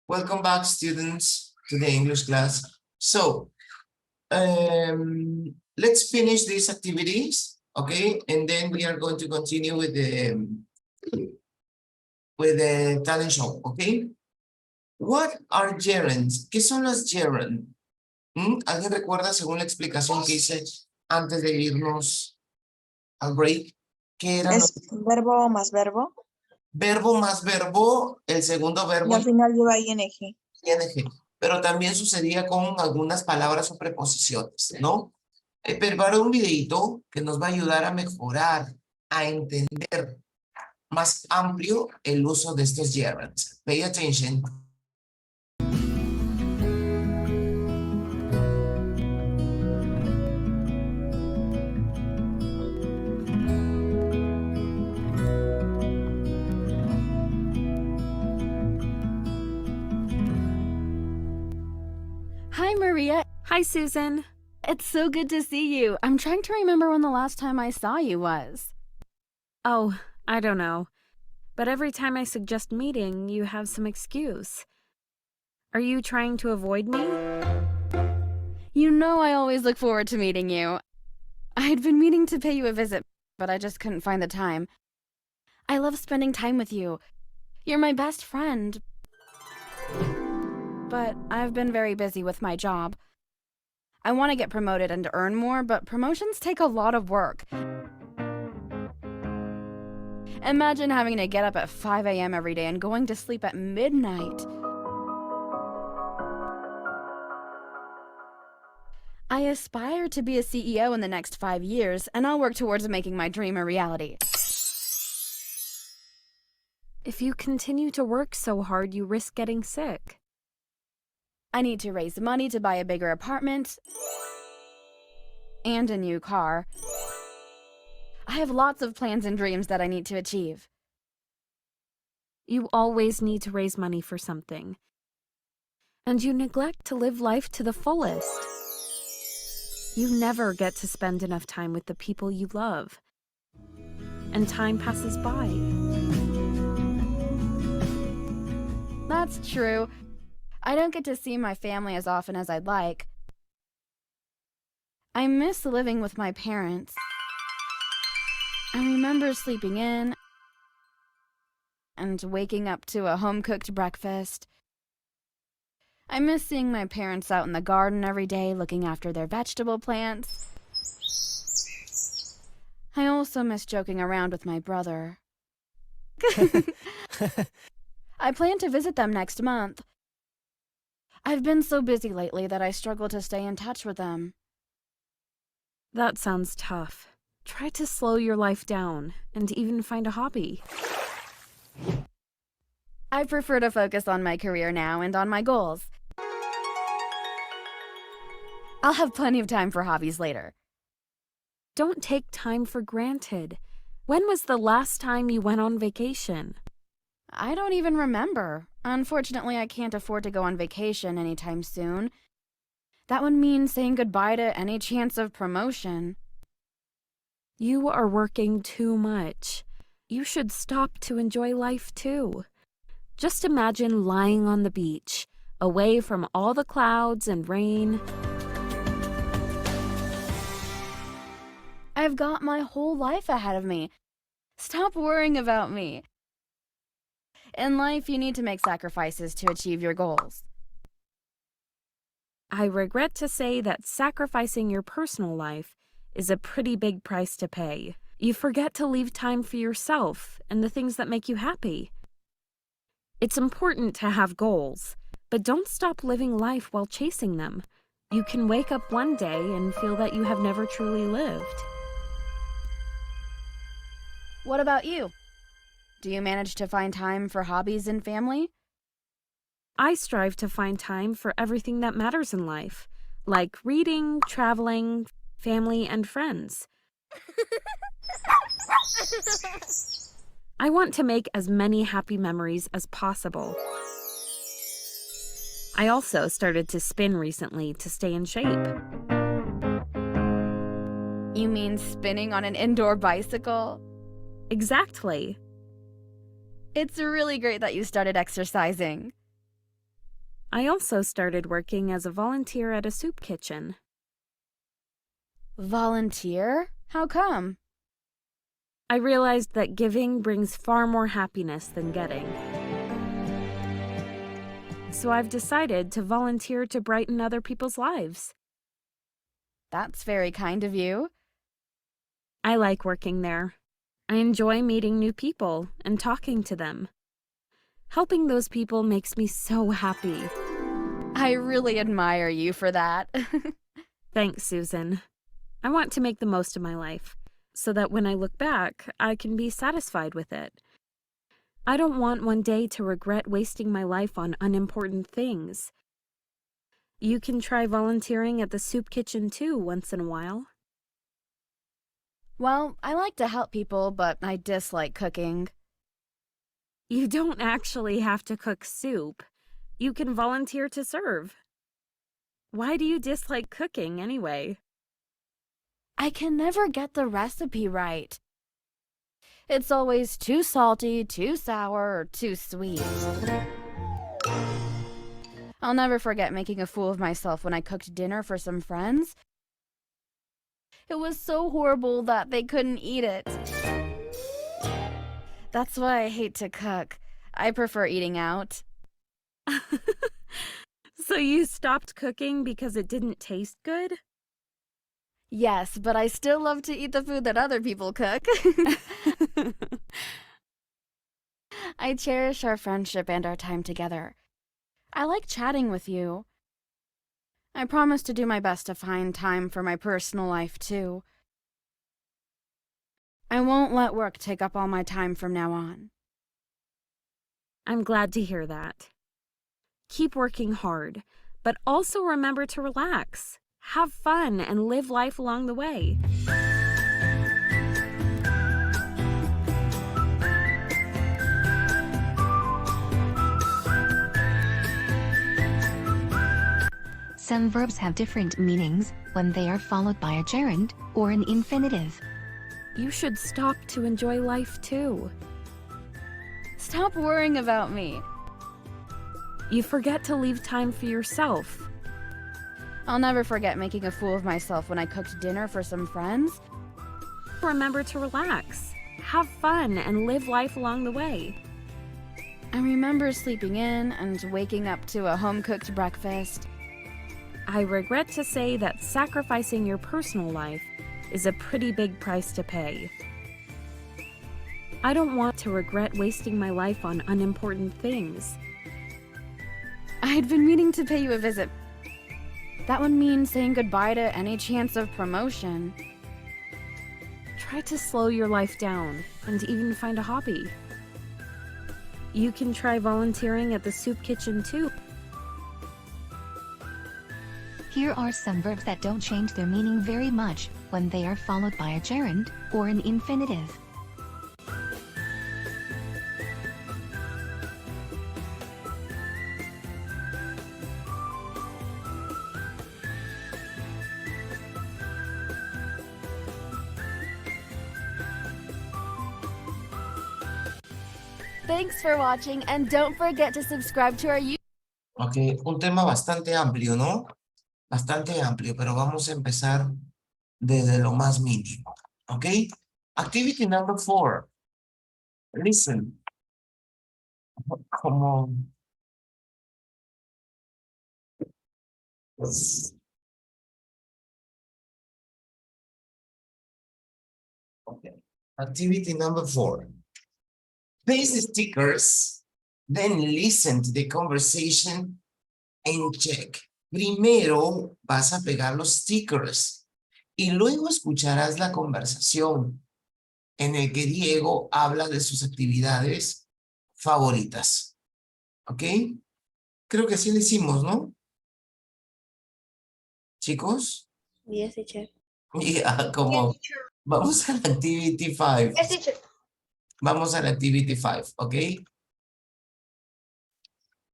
Welcome back, students, to the English class. So, let's finish these activities, okay? And then we are going to continue with the talent show, okay? What are gerunds? ¿Qué son los gerunds? ¿Alguien recuerda, según la explicación que hice antes de irnos al break, qué eran los Es verbo más verbo verbo más verbo, el segundo y verbo al final lleva ing. ING, pero también sucedía con algunas palabras o preposiciones, ¿no? Preparé un videito que nos va a ayudar a mejorar, a entender más amplio el uso de estos gerunds. Pay attention. Hi, Maria. Hi, Susan. It's so good to see you. I'm trying to remember when the last time I saw you was. Oh, I don't know. But every time I suggest meeting, you have some excuse. Are you trying to avoid me? You know I always look forward to meeting you. I'd been meaning to pay you a visit, but I just couldn't find the time. I love spending time with you. You're my best friend. But I've been very busy with my job. I want to get promoted and to earn more, but promotions take a lot of work. Imagine having to get up at 5 a.m. every day and going to sleep at midnight. I aspire to be a CEO in the next 5 years, and I'll work towards making my dream a reality. If you continue to work so hard, you risk getting sick. I need to raise money to buy a bigger apartment and a new car. I have lots of plans and dreams that I need to achieve. You always need to raise money for something, and you neglect to live life to the fullest. You never get to spend enough time with the people you love, and time passes by. That's true. I don't get to see my family as often as I'd like. I miss living with my parents. I remember sleeping in and waking up to a home-cooked breakfast. I miss seeing my parents out in the garden every day looking after their vegetable plants. I also miss joking around with my brother. I plan to visit them next month. I've been so busy lately that I struggle to stay in touch with them. That sounds tough. Try to slow your life down and even find a hobby. I prefer to focus on my career now and on my goals. I'll have plenty of time for hobbies later. Don't take time for granted. When was the last time you went on vacation? I don't even remember. Unfortunately, I can't afford to go on vacation anytime soon. That would mean saying goodbye to any chance of promotion. You are working too much. You should stop to enjoy life too. Just imagine lying on the beach, away from all the clouds and rain. I've got my whole life ahead of me. Stop worrying about me. In life, you need to make sacrifices to achieve your goals. I regret to say that sacrificing your personal life is a pretty big price to pay. You forget to leave time for yourself and the things that make you happy. It's important to have goals, but don't stop living life while chasing them. You can wake up one day and feel that you have never truly lived. What about you? Do you manage to find time for hobbies and family? I strive to find time for everything that matters in life, like reading, traveling, family, and friends. I want to make as many happy memories as possible. I also started to spin recently to stay in shape. You mean spinning on an indoor bicycle? Exactly. It's really great that you started exercising. I also started working as a volunteer at a soup kitchen. Volunteer? How come? I realized that giving brings far more happiness than getting. So I've decided to volunteer to brighten other people's lives. That's very kind of you. I like working there. I enjoy meeting new people and talking to them. Helping those people makes me so happy. I really admire you for that. Thanks, Susan. I want to make the most of my life, so that when I look back, I can be satisfied with it. I don't want one day to regret wasting my life on unimportant things. You can try volunteering at the soup kitchen too once in a while. Well, I like to help people, but I dislike cooking. You don't actually have to cook soup. You can volunteer to serve. Why do you dislike cooking anyway? I can never get the recipe right. It's always too salty, too sour, or too sweet. I'll never forget making a fool of myself when I cooked dinner for some friends. It was so horrible that they couldn't eat it. That's why I hate to cook. I prefer eating out. So you stopped cooking because it didn't taste good? Yes, but I still love to eat the food that other people cook. I cherish our friendship and our time together. I like chatting with you. I promise to do my best to find time for my personal life, too. I won't let work take up all my time from now on. I'm glad to hear that. Keep working hard, but also remember to relax. Have fun and live life along the way. Some verbs have different meanings when they are followed by a gerund or an infinitive. You should stop to enjoy life too. Stop worrying about me. You forget to leave time for yourself. I'll never forget making a fool of myself when I cooked dinner for some friends. Remember to relax, have fun, and live life along the way. I remember sleeping in and waking up to a home-cooked breakfast. I regret to say that sacrificing your personal life is a pretty big price to pay. I don't want to regret wasting my life on unimportant things. I'd been meaning to pay you a visit. That would mean saying goodbye to any chance of promotion. Try to slow your life down and even find a hobby. You can try volunteering at the soup kitchen too. Here are some verbs that don't change their meaning very much when they are followed by a gerund or an infinitive. Thanks for watching and don't forget to subscribe to our YouTube. Ok, un tema bastante amplio, ¿no? Bastante amplio, pero vamos a empezar desde lo más mínimo. Ok, activity number 4. Listen. Como... Okay. Activity number 4. Paste stickers, then listen to the conversation and check. Primero vas a pegar los stickers y luego escucharás la conversación en el que Diego habla de sus actividades favoritas. ¿Ok? Creo que así lo hicimos, ¿no? Chicos. Yes, teacher. Ya, como... Vamos a la activity 5. Yes, teacher. Vamos a la activity 5, ¿ok?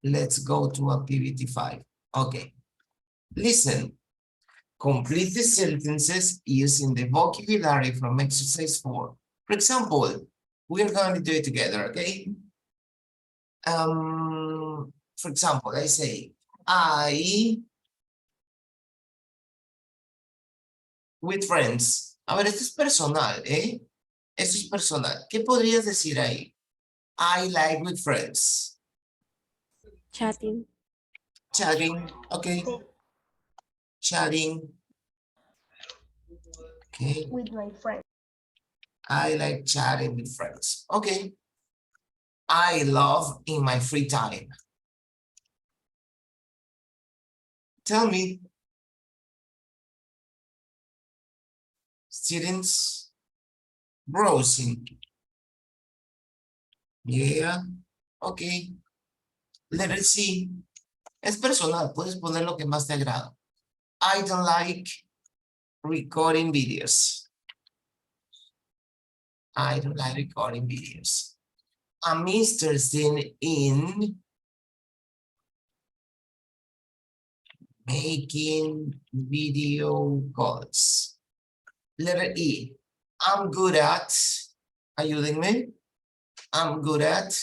Let's go to activity 5. Okay. Listen. Complete the sentences using the vocabulary from exercise 4. For example, we are going to do it together, okay? For example, I say, I with friends. A ver, esto es personal, ¿eh? Esto es personal. ¿Qué podrías decir ahí? I like with friends. Chatting. Chatting, okay. Chatting. Okay. With my friend. I like chatting with friends. Okay. I love in my free time. Tell me. Students browsing. Yeah. Okay. Letter C. Es personal. Puedes poner lo que más te agrada. I don't like recording videos. I don't like recording videos. I'm interested in making video calls. Letter E. I'm good at, ayúdenme. I'm good at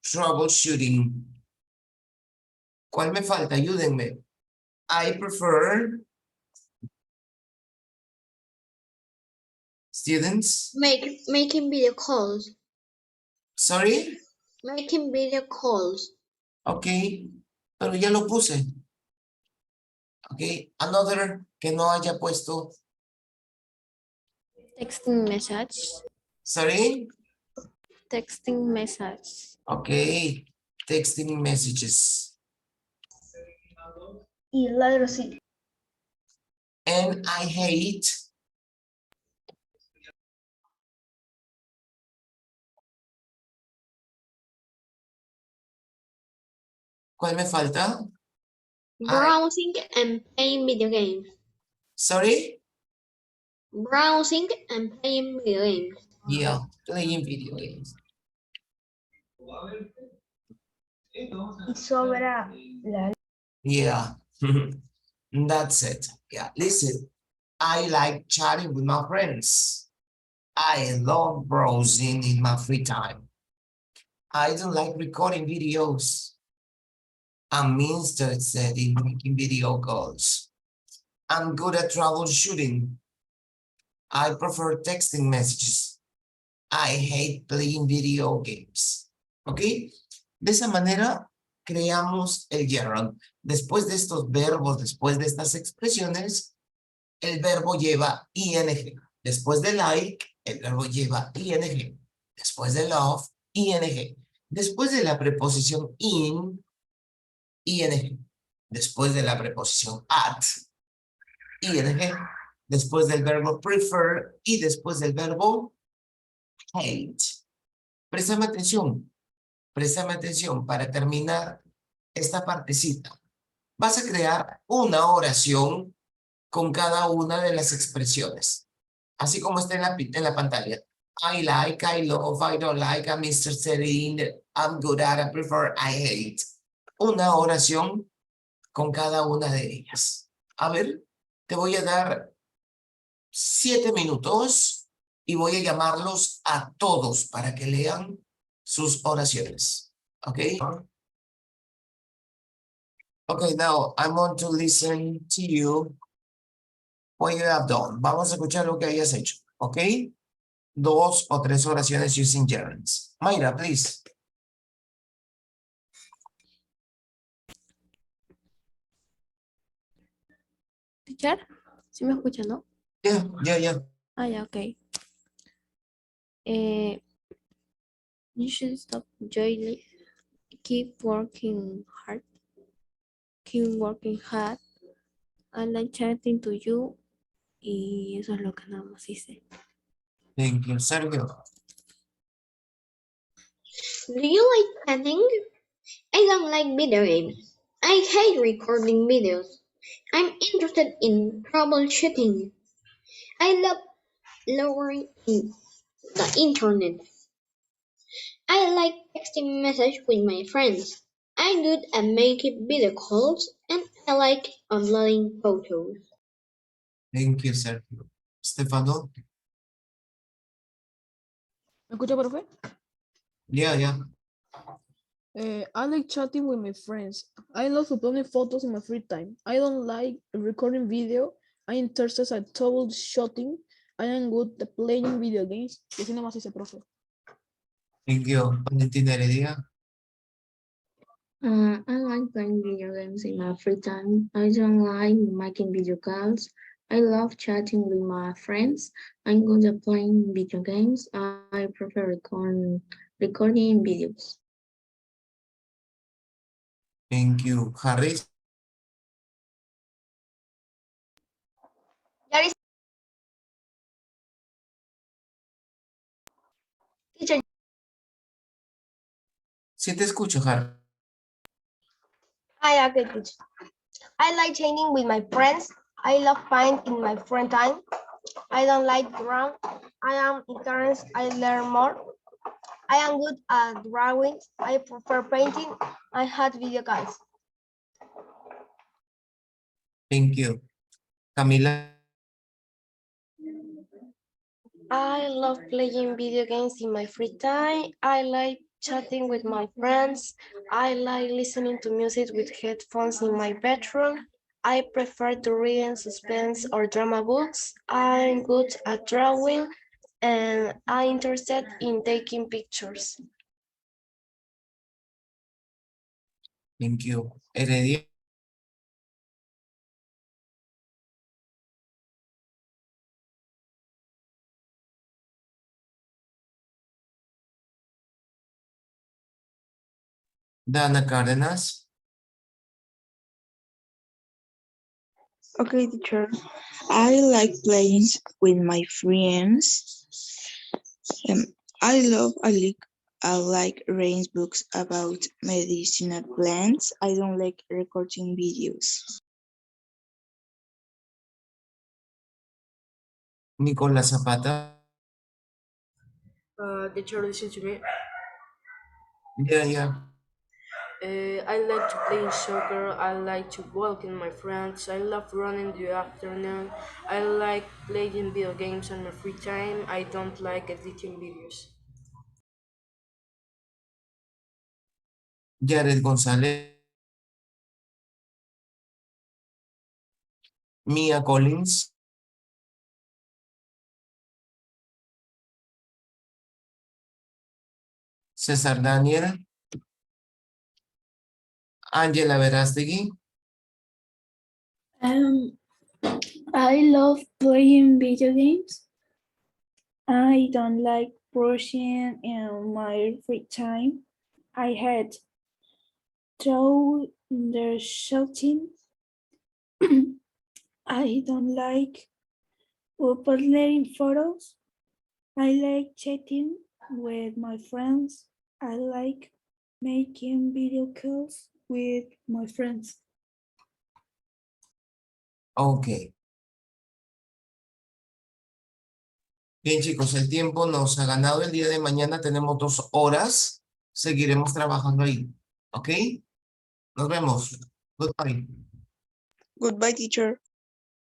troubleshooting. ¿Cuál me falta? Ayúdenme. I prefer students. Making video calls. Sorry. Making video calls. Ok. Pero ya lo puse. Ok. Another que no haya puesto. Texting message. Sorry. Texting message. Ok. Texting messages. Y la letra C. And I hate ¿cuál me falta? Browsing and playing video games. Sorry? Browsing and playing video games. Yeah, playing video games. Y sobra la Yeah. That's it. Yeah, listen. I like chatting with my friends. I love browsing in my free time. I don't like recording videos. I'm interested in making video calls. I'm good at troubleshooting. I prefer texting messages. I hate playing video games. ¿Ok? De esa manera creamos el gerund. Después de estos verbos, después de estas expresiones, el verbo lleva ing. Después de like, el verbo lleva ing. Después de love, ing. Después de la preposición in, ing. Después de la preposición at, ing. Después del verbo prefer y después del verbo hate. Préstame atención para terminar esta partecita. Vas a crear una oración con cada una de las expresiones, así como está en la pantalla. I like, I love, I don't like, I'm interested in, I'm good at, I prefer, I hate. Una oración con cada una de ellas. A ver, te voy a dar 7 minutos y voy a llamarlos a todos para que lean sus oraciones. ¿Ok? Okay, now I want to listen to you what you have done. Vamos a escuchar lo que hayas hecho. ¿Ok? 2 o 3 oraciones using gerunds. Mayra, please. teacher. ¿Sí me escucha, no? Yeah. Ah, ya, ok. You should stop joining. Keep working hard. Keep working hard. I like chatting to you. Y eso es lo que nada más hice. Thank you, Sergio. Do you like chatting? I don't like video games. I hate recording videos. I'm interested in troubleshooting. I love lowering in the internet. I like texting messages with my friends. I'm good at making video calls and I like uploading photos. Thank you, Sergio. Stefano? ¿Me escucha, profe? Yeah. I like chatting with my friends. I love uploading photos in my free time. I don't like recording video. I am interested at troubleshooting. I am good at playing video games. Y así nomás dice, profe. Thank you. Valentina Heredia. I like playing video games in my free time. I don't like making video calls. I love chatting with my friends. I'm good at playing video games. I prefer recording videos. Thank you. Harris. Teacher, Sí te escucho, Harris. I agree, teacher. I like chatting with my friends. I love paint in my free time. I don't like drawing. I am interested. I learn more. I am good at drawing. I prefer painting. I had video calls. Thank you. Camila. I love playing video games in my free time. I like chatting with my friends. I like listening to music with headphones in my bedroom. I prefer to read in suspense or drama books. I'm good at drawing and I'm interested in taking pictures. Thank you. Heredia. Dana Cárdenas. Okay, teacher. I like playing with my friends. I like reading books about medicinal plants. I don't like recording videos. Nicolás Zapata. Teacher, listen to me. Yeah. I like to play soccer. I like to walk with my friends. I love running in the afternoon. I like playing video games on my free time. I don't like editing videos. Jared González. Mia Collins. César Daniel. Ángela Verástegui. I love playing video games. I don't like brushing in my free time. I had troubleshooting. I don't like uploading photos. I like chatting with my friends. I like making video calls with my friends. Ok. Bien, chicos, el tiempo nos ha ganado. El día de mañana tenemos 2 horas. Seguiremos trabajando ahí. ¿Ok? Nos vemos. Goodbye. Goodbye, teacher.